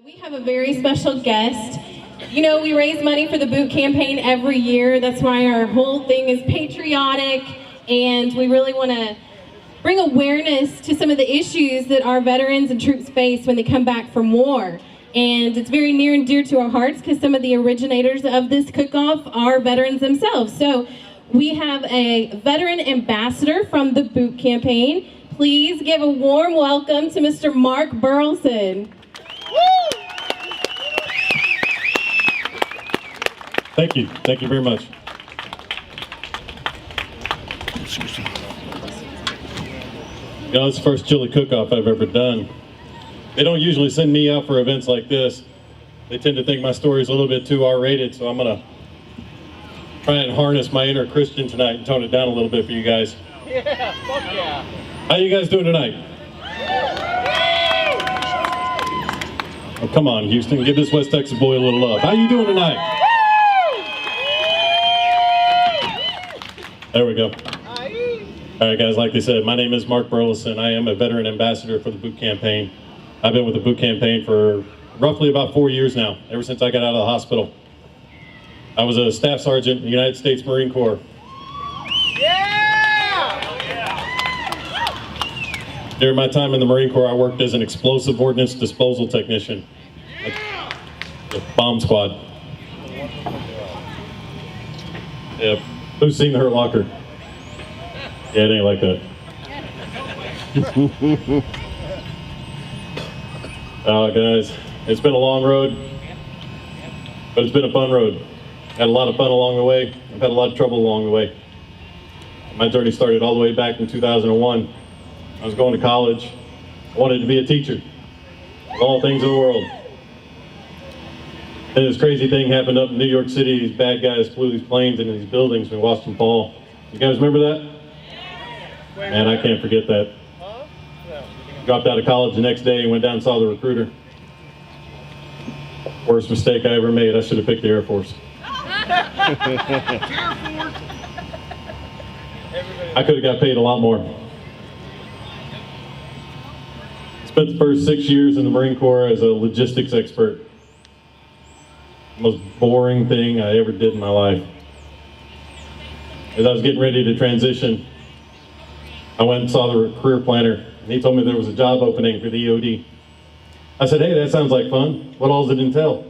We have a very special guest. You know, we raise money for the boot campaign every year. That's why our whole thing is patriotic, and we really want to bring awareness to some of the issues that our veterans and troops face when they come back from war. And it's very near and dear to our hearts because some of the originators of this cook-off are veterans themselves. So we have a veteran ambassador from the boot campaign. Please give a warm welcome to Mr. Mark Burleson. Thank you. Thank you very much. You know, it's the first chili cook-off I've ever done. They don't usually send me out for events like this. They tend to think my story's a little bit too R-rated, so I'm gonna try and harness my inner Christian tonight and tone it down a little bit for you guys. Yeah, fuck yeah. How you guys doing tonight? Oh, come on, Houston, give this West Texas boy a little love. How you doing tonight? There we go. All right, guys, like they said, my name is Mark Burleson. I am a veteran ambassador for the boot campaign. I've been with the boot campaign for roughly about 4 years now, ever since I got out of the hospital. I was a staff sergeant in the United States Marine Corps. Yeah! During my time in the Marine Corps, I worked as an explosive ordnance disposal technician. The bomb squad. Yep. Who's seen the Hurt Locker? Yeah, it ain't like that. Guys, it's been a long road, but it's been a fun road. Had a lot of fun along the way. I've had a lot of trouble along the way. My journey started all the way back in 2001. I was going to college. I wanted to be a teacher of all things in the world. And this crazy thing happened up in New York City. These bad guys flew these planes into these buildings. We watched them fall. You guys remember that? Man, I can't forget that. Dropped out of college the next day and went down and saw the recruiter. Worst mistake I ever made. I should have picked the Air Force. I could have got paid a lot more. Spent the first 6 years in the Marine Corps as a logistics expert. Most boring thing I ever did in my life. As I was getting ready to transition, I went and saw the career planner, and he told me there was a job opening for the EOD. I said, hey, that sounds like fun. What all does it entail?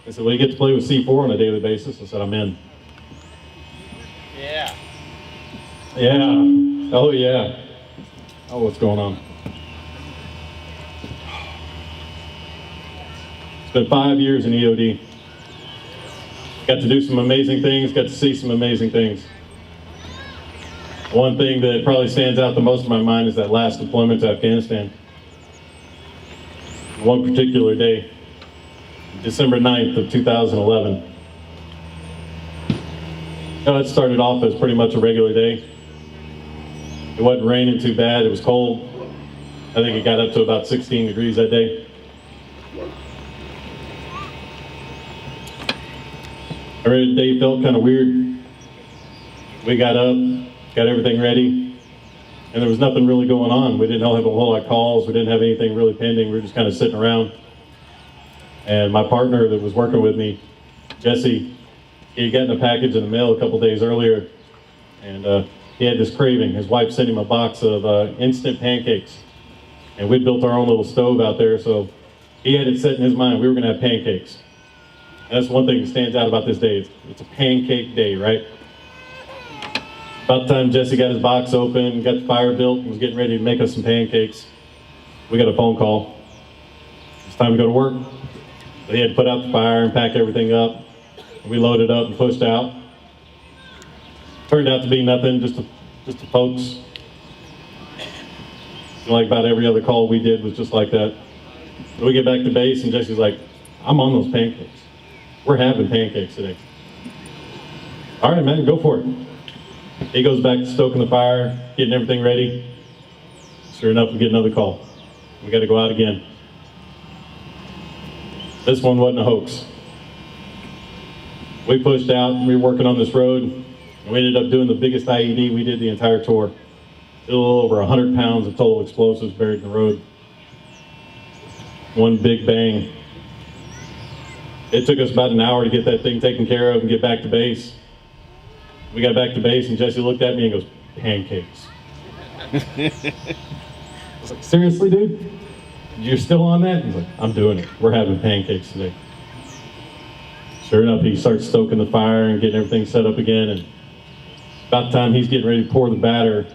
They said, well, you get to play with C4 on a daily basis. I said, I'm in. Yeah. Yeah. Oh, yeah. Oh, what's going on? It's been 5 years in EOD. Got to do some amazing things, got to see some amazing things. One thing that probably stands out the most in my mind is that last deployment to Afghanistan. One particular day, December 9th of 2011. It started off as pretty much a regular day. It wasn't raining too bad, it was cold. I think it got up to about 16 degrees that day. Every day felt kind of weird. We got up, got everything ready, and there was nothing really going on. We didn't have a whole lot of calls. We didn't have anything really pending. We were just kind of sitting around. And my partner that was working with me, Jesse, he had gotten a package in the mail a couple days earlier, and he had this craving. His wife sent him a box of instant pancakes, and we'd built our own little stove out there, so he had it set in his mind we were going to have pancakes. And that's one thing that stands out about this day. It's a pancake day, right? About the time Jesse got his box open, got the fire built, and was getting ready to make us some pancakes, we got a phone call. It's time to go to work. So he had to put out the fire and pack everything up. We loaded up and pushed out. Turned out to be nothing, just a folks. Like about every other call we did was just like that. So we get back to base and Jesse's like, I'm on those pancakes. We're having pancakes today. All right, man, go for it. He goes back to stoking the fire, getting everything ready. Sure enough, we get another call. We got to go out again. This one wasn't a hoax. We pushed out, we were working on this road, and we ended up doing the biggest IED we did the entire tour. A little over 100 pounds of total explosives buried in the road. One big bang. It took us about an hour to get that thing taken care of and get back to base. We got back to base and Jesse looked at me and goes, pancakes. I was like, seriously, dude? You're still on that? He's like, I'm doing it. We're having pancakes today. Sure enough, he starts stoking the fire and getting everything set up again. And about the time he's getting ready to pour the batter,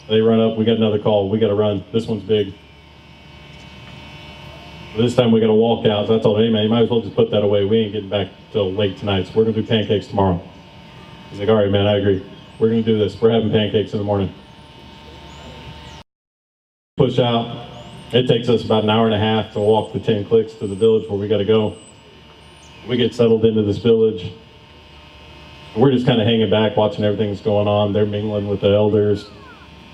they run up, we got another call. We got to run. This one's big. This time we got to walk out. So I told him, hey man, you might as well just put that away. We ain't getting back till late tonight. So we're going to do pancakes tomorrow. He's like, all right, man, I agree. We're going to do this. We're having pancakes in the morning. Push out. It takes us about an hour and a half to walk the 10 clicks to the village where we got to go. We get settled into this village. We're just kind of hanging back, watching everything that's going on. They're mingling with the elders,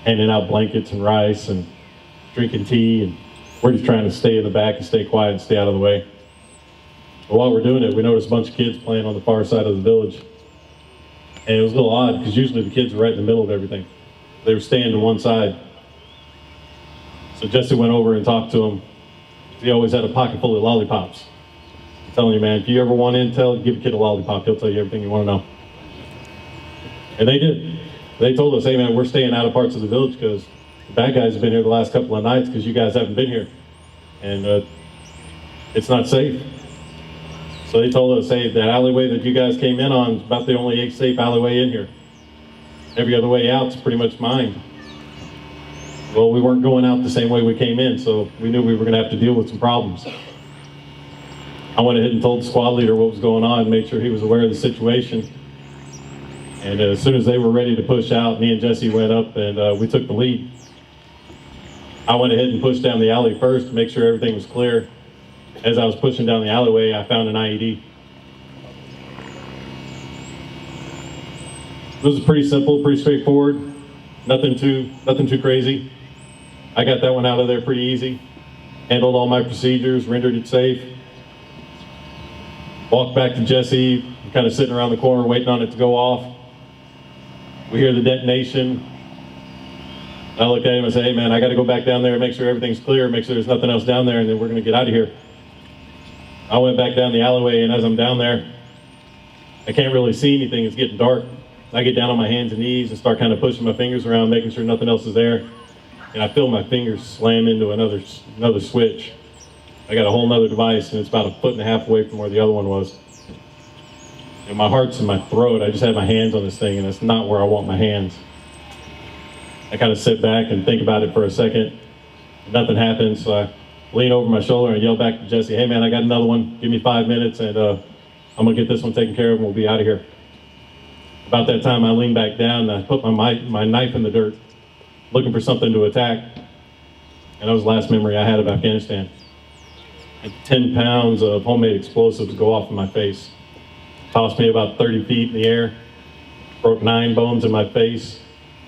handing out blankets and rice and drinking tea. And we're just trying to stay in the back and stay quiet and stay out of the way. But while we're doing it, we noticed a bunch of kids playing on the far side of the village. And it was a little odd because usually the kids were right in the middle of everything. They were staying to one side. So Jesse went over and talked to him. He always had a pocket full of lollipops. I'm telling you, man, if you ever want intel, give a kid a lollipop. He'll tell you everything you want to know. And they did. They told us, hey man, we're staying out of parts of the village because the bad guys have been here the last couple of nights because you guys haven't been here. And it's not safe. So they told us, hey, that alleyway that you guys came in on is about the only safe alleyway in here. Every other way out is pretty much mine. Well, we weren't going out the same way we came in, so we knew we were going to have to deal with some problems. I went ahead and told the squad leader what was going on, made sure he was aware of the situation. And as soon as they were ready to push out, me and Jesse went up and we took the lead. I went ahead and pushed down the alley first to make sure everything was clear. As I was pushing down the alleyway, I found an IED. It was pretty simple, pretty straightforward. Nothing too crazy. I got that one out of there pretty easy. Handled all my procedures, rendered it safe. Walked back to Jesse, kind of sitting around the corner waiting on it to go off. We hear the detonation. I look at him and say, hey man, I got to go back down there and make sure everything's clear, make sure there's nothing else down there, and then we're going to get out of here. I went back down the alleyway, and as I'm down there, I can't really see anything. It's getting dark. I get down on my hands and knees and start kind of pushing my fingers around, making sure nothing else is there. And I feel my fingers slam into another switch. I got a whole nother device, and it's about 1.5 feet away from where the other one was. And my heart's in my throat. I just have my hands on this thing, and it's not where I want my hands. I kind of sit back and think about it for a second. Nothing happens, so I lean over my shoulder and yell back to Jesse, hey man, I got another one. Give me 5 minutes, and I'm going to get this one taken care of, and we'll be out of here. About that time, I leaned back down, and I put my knife in the dirt, looking for something to attack. And that was the last memory I had of Afghanistan. And 10 pounds of homemade explosives go off in my face. Tossed me about 30 feet in the air, broke 9 bones in my face,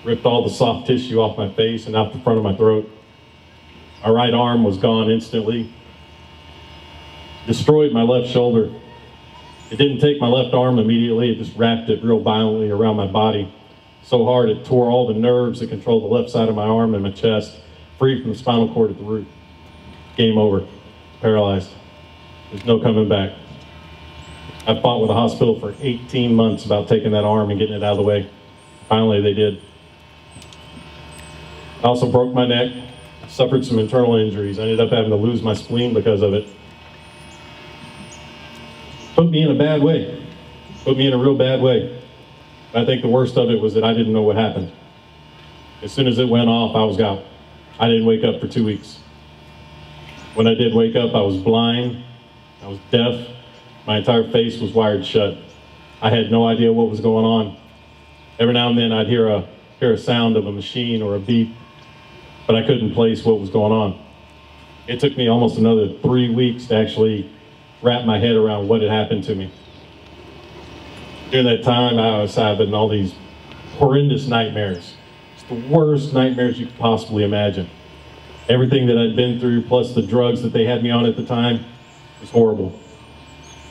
ripped all the soft tissue off my face and out the front of my throat. My right arm was gone instantly. Destroyed my left shoulder. It didn't take my left arm immediately, it just wrapped it real violently around my body. So hard it tore all the nerves that control the left side of my arm and my chest, free from the spinal cord at the root. Game over. Paralyzed. There's no coming back. I fought with the hospital for 18 months about taking that arm and getting it out of the way. Finally, they did. I also broke my neck, suffered some internal injuries. I ended up having to lose my spleen because of it. Put me in a bad way. Put me in a real bad way. I think the worst of it was that I didn't know what happened. As soon as it went off, I was out. I didn't wake up for 2 weeks. When I did wake up, I was blind, I was deaf, my entire face was wired shut. I had no idea what was going on. Every now and then I'd hear a sound of a machine or a beep, but I couldn't place what was going on. It took me almost another 3 weeks to actually wrap my head around what had happened to me. During that time, I was having all these horrendous nightmares. It's the worst nightmares you could possibly imagine. Everything that I'd been through, plus the drugs that they had me on at the time, was horrible.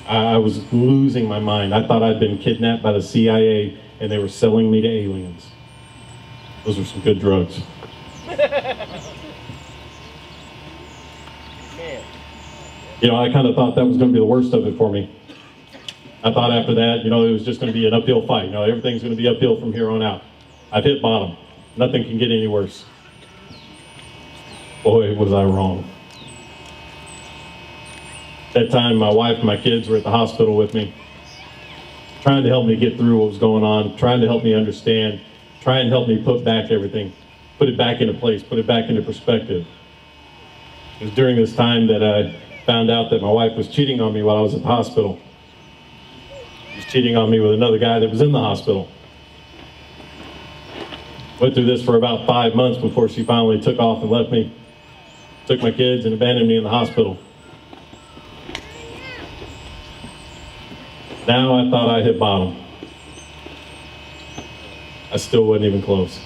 I was losing my mind. I thought I'd been kidnapped by the CIA and they were selling me to aliens. Those were some good drugs. You know, I kind of thought that was going to be the worst of it for me. I thought after that, it was just going to be an uphill fight. Everything's going to be uphill from here on out. I've hit bottom. Nothing can get any worse. Boy, was I wrong. At that time, my wife and my kids were at the hospital with me, trying to help me get through what was going on, trying to help me understand, trying to help me put back everything, put it back into place, put it back into perspective. It was during this time that I found out that my wife was cheating on me while I was at the hospital. She was cheating on me with another guy that was in the hospital. Went through this for about 5 months before she finally took off and left me, took my kids and abandoned me in the hospital. Now I thought I hit bottom. I still wasn't even close.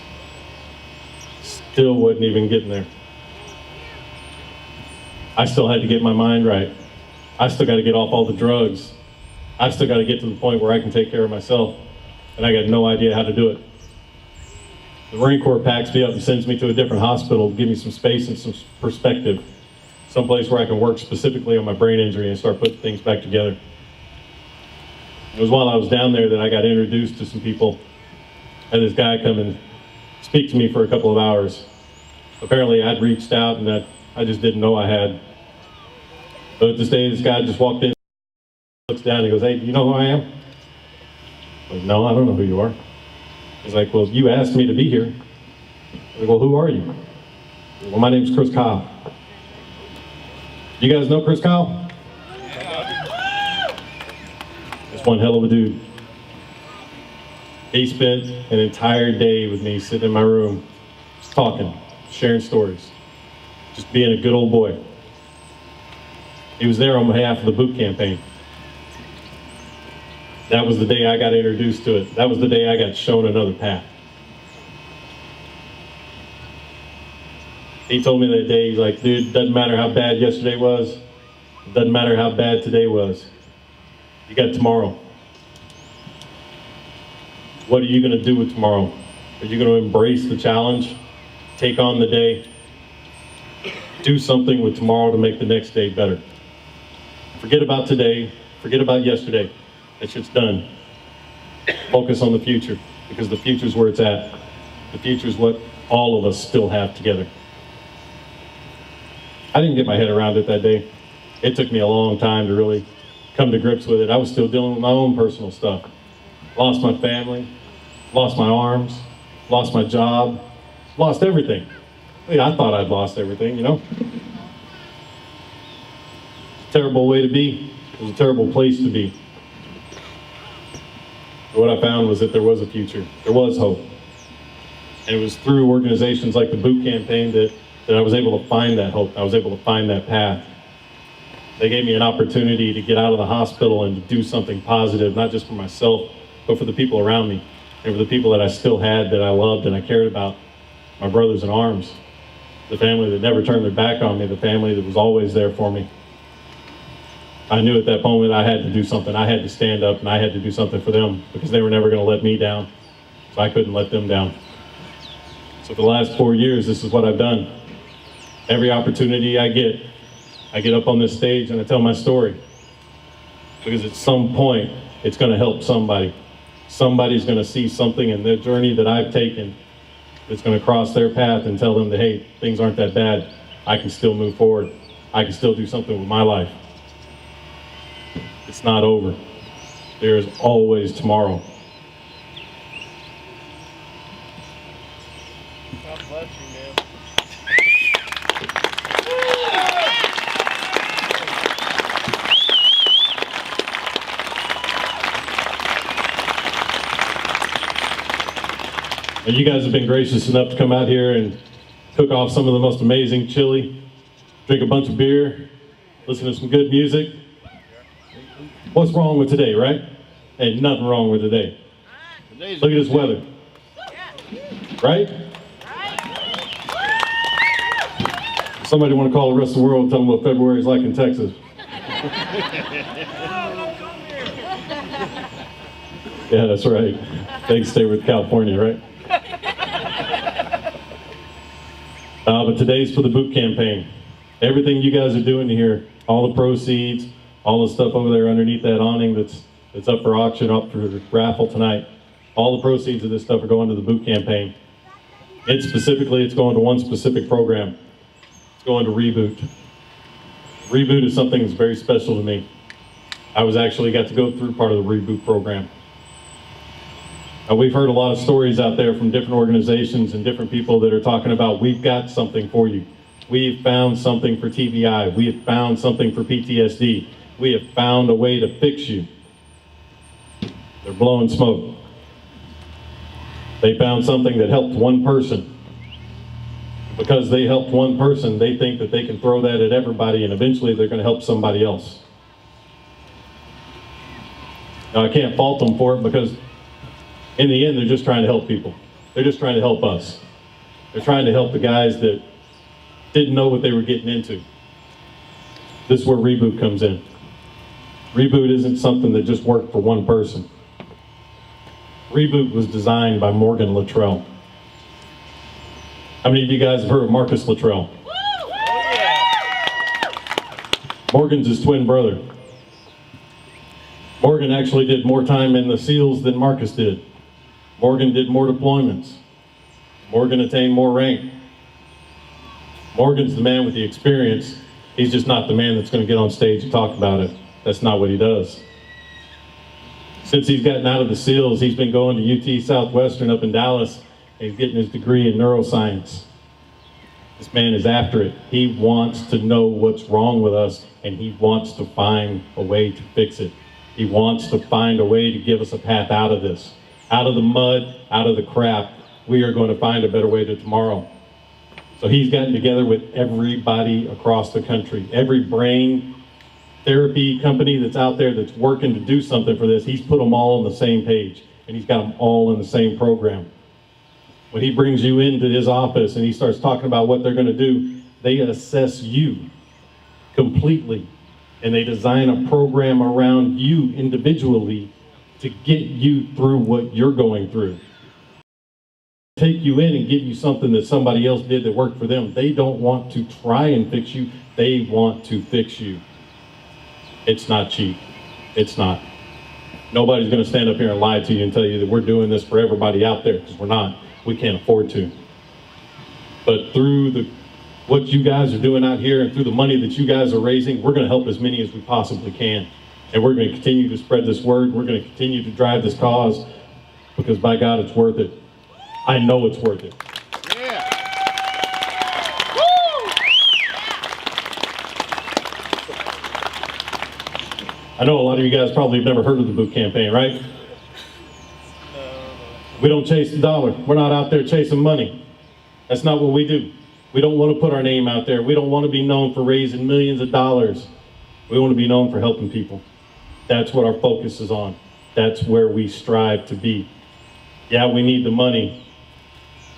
Still wasn't even getting there. I still had to get my mind right. I still got to get off all the drugs. I still got to get to the point where I can take care of myself, and I got no idea how to do it. The Marine Corps packs me up and sends me to a different hospital to give me some space and some perspective, someplace where I can work specifically on my brain injury and start putting things back together. It was while I was down there that I got introduced to some people. I had this guy come and speak to me for a couple of hours. Apparently I'd reached out and that I just didn't know I had. But this day, this guy just walked in, looks down, and he goes, "Hey, do you know who I am?" I'm like, "No, I don't know who you are." He's like, "Well, you asked me to be here." I'm like, "Well, who are you?" "Well, my name's Chris Kyle." You guys know Chris Kyle? That's one hell of a dude. He spent an entire day with me sitting in my room, just talking, sharing stories, just being a good old boy. He was there on behalf of the boot campaign. That was the day I got introduced to it. That was the day I got shown another path. He told me that day, he's like, "Dude, doesn't matter how bad yesterday was. It doesn't matter how bad today was. You got tomorrow. What are you going to do with tomorrow? Are you going to embrace the challenge? Take on the day? Do something with tomorrow to make the next day better. Forget about today. Forget about yesterday. That shit's done. Focus on the future, because the future's where it's at. The future's what all of us still have together." I didn't get my head around it that day. It took me a long time to really come to grips with it. I was still dealing with my own personal stuff. Lost my family, lost my arms, lost my job, lost everything. I thought I'd lost everything, It's a terrible way to be. It was a terrible place to be. But what I found was that there was a future. There was hope. And it was through organizations like the Boot Campaign that I was able to find that hope. I was able to find that path. They gave me an opportunity to get out of the hospital and to do something positive, not just for myself, but for the people around me, and for the people that I still had, that I loved and I cared about, my brothers in arms, the family that never turned their back on me, the family that was always there for me. I knew at that moment I had to do something. I had to stand up and I had to do something for them, because they were never going to let me down, so I couldn't let them down. So for the last 4 years, this is what I've done. Every opportunity I get up on this stage and I tell my story, because at some point it's going to help somebody. Somebody's going to see something in their journey that I've taken that's going to cross their path and tell them that, hey, things aren't that bad. I can still move forward. I can still do something with my life. It's not over. There is always tomorrow. God bless you, man. And you guys have been gracious enough to come out here and cook off some of the most amazing chili, drink a bunch of beer, listen to some good music. What's wrong with today, right? Ain't nothing wrong with today. Look at this weather. Right? Somebody want to call the rest of the world and tell them what February is like in Texas. Yeah, that's right. They can stay with California, right? But today's for the boot campaign. Everything you guys are doing here, all the proceeds, all the stuff over there underneath that awning that's It's up for auction, up for raffle tonight. All the proceeds of this stuff are going to the boot campaign. It's going to one specific program. It's going to Reboot. Reboot is something that's very special to me. I actually got to go through part of the Reboot program. Now, we've heard a lot of stories out there from different organizations and different people that are talking about, we've got something for you. We've found something for TBI. We have found something for PTSD. We have found a way to fix you. They're blowing smoke. They found something that helped one person. Because they helped one person, they think that they can throw that at everybody and eventually they're going to help somebody else. Now, I can't fault them for it because in the end, they're just trying to help people. They're just trying to help us. They're trying to help the guys that didn't know what they were getting into. This is where Reboot comes in. Reboot isn't something that just worked for one person. Reboot was designed by Morgan Luttrell. How many of you guys have heard of Marcus Luttrell? Morgan's his twin brother. Morgan actually did more time in the SEALs than Marcus did. Morgan did more deployments. Morgan attained more rank. Morgan's the man with the experience. He's just not the man that's going to get on stage and talk about it. That's not what he does. Since he's gotten out of the SEALs, he's been going to UT Southwestern up in Dallas, and he's getting his degree in neuroscience. This man is after it. He wants to know what's wrong with us, and he wants to find a way to fix it. He wants to find a way to give us a path out of this. Out of the mud, out of the crap, we are going to find a better way to tomorrow. So he's gotten together with everybody across the country. Every brain therapy company that's out there that's working to do something for this, he's put them all on the same page, and he's got them all in the same program. When he brings you into his office and he starts talking about what they're going to do, they assess you completely, and they design a program around you individually to get you through what you're going through. Take you in and give you something that somebody else did that worked for them. They don't want to try and fix you. They want to fix you. It's not cheap. It's not. Nobody's going to stand up here and lie to you and tell you that we're doing this for everybody out there, because we're not. We can't afford to. But through what you guys are doing out here and through the money that you guys are raising, we're going to help as many as we possibly can. And we're going to continue to spread this word. We're going to continue to drive this cause, because by God, it's worth it. I know it's worth it. Yeah. I know a lot of you guys probably have never heard of the boot campaign, right? We don't chase the dollar. We're not out there chasing money. That's not what we do. We don't want to put our name out there. We don't want to be known for raising millions of dollars. We want to be known for helping people. That's what our focus is on. That's where we strive to be. Yeah, we need the money,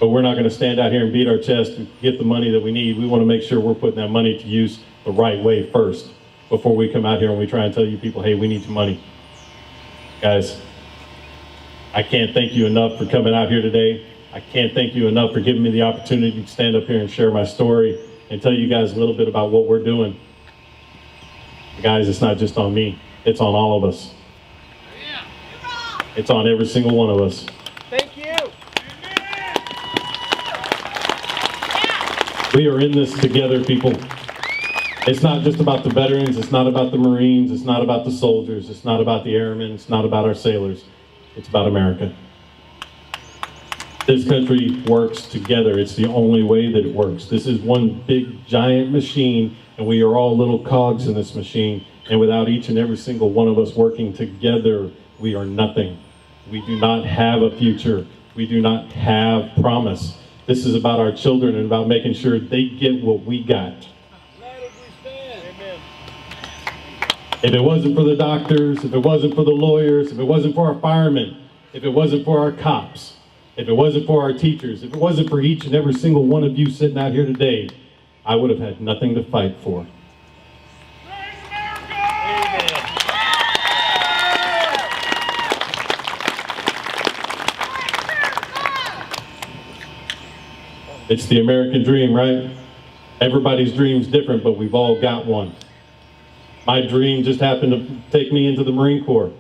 but we're not going to stand out here and beat our chest and get the money that we need. We want to make sure we're putting that money to use the right way first before we come out here and we try and tell you people, hey, we need your money. Guys, I can't thank you enough for coming out here today. I can't thank you enough for giving me the opportunity to stand up here and share my story and tell you guys a little bit about what we're doing. Guys, it's not just on me. It's on all of us. It's on every single one of us. Thank you. We are in this together, people. It's not just about the veterans. It's not about the Marines. It's not about the soldiers. It's not about the airmen. It's not about our sailors. It's about America. This country works together. It's the only way that it works. This is one big, giant machine, and we are all little cogs in this machine. And without each and every single one of us working together, we are nothing. We do not have a future. We do not have promise. This is about our children and about making sure they get what we got. If it wasn't for the doctors, if it wasn't for the lawyers, if it wasn't for our firemen, if it wasn't for our cops, if it wasn't for our teachers, if it wasn't for each and every single one of you sitting out here today, I would have had nothing to fight for. It's the American dream, right? Everybody's dream's different, but we've all got one. My dream just happened to take me into the Marine Corps.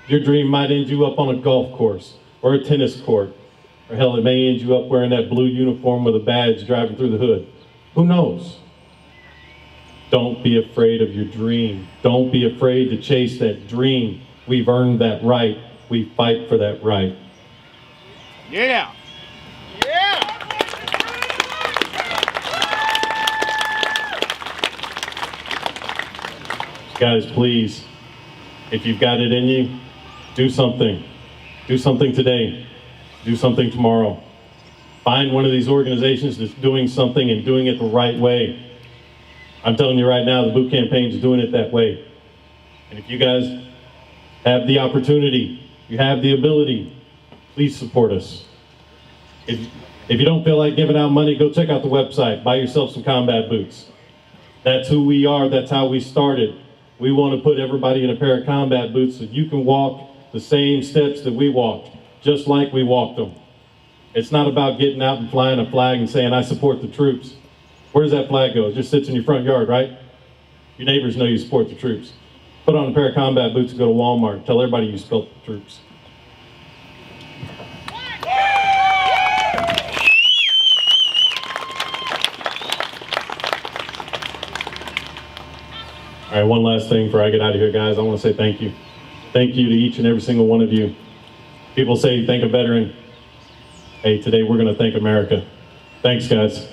Your dream might end you up on a golf course or a tennis court, or hell, it may end you up wearing that blue uniform with a badge driving through the hood. Who knows? Don't be afraid of your dream. Don't be afraid to chase that dream. We've earned that right. We fight for that right. Yeah. Yeah. Guys, please, if you've got it in you, do something. Do something today. Do something tomorrow. Find one of these organizations that's doing something and doing it the right way. I'm telling you right now, the boot campaign is doing it that way. And if you guys have the opportunity, you have the ability, please support us. If you don't feel like giving out money, go check out the website. Buy yourself some combat boots. That's who we are. That's how we started. We want to put everybody in a pair of combat boots so you can walk the same steps that we walked, just like we walked them. It's not about getting out and flying a flag and saying, I support the troops. Where does that flag go? It just sits in your front yard, right? Your neighbors know you support the troops. Put on a pair of combat boots and go to Walmart. Tell everybody you support the troops. All right, one last thing before I get out of here, guys. I want to say thank you. Thank you to each and every single one of you. People say thank a veteran. Hey, today we're going to thank America. Thanks, guys.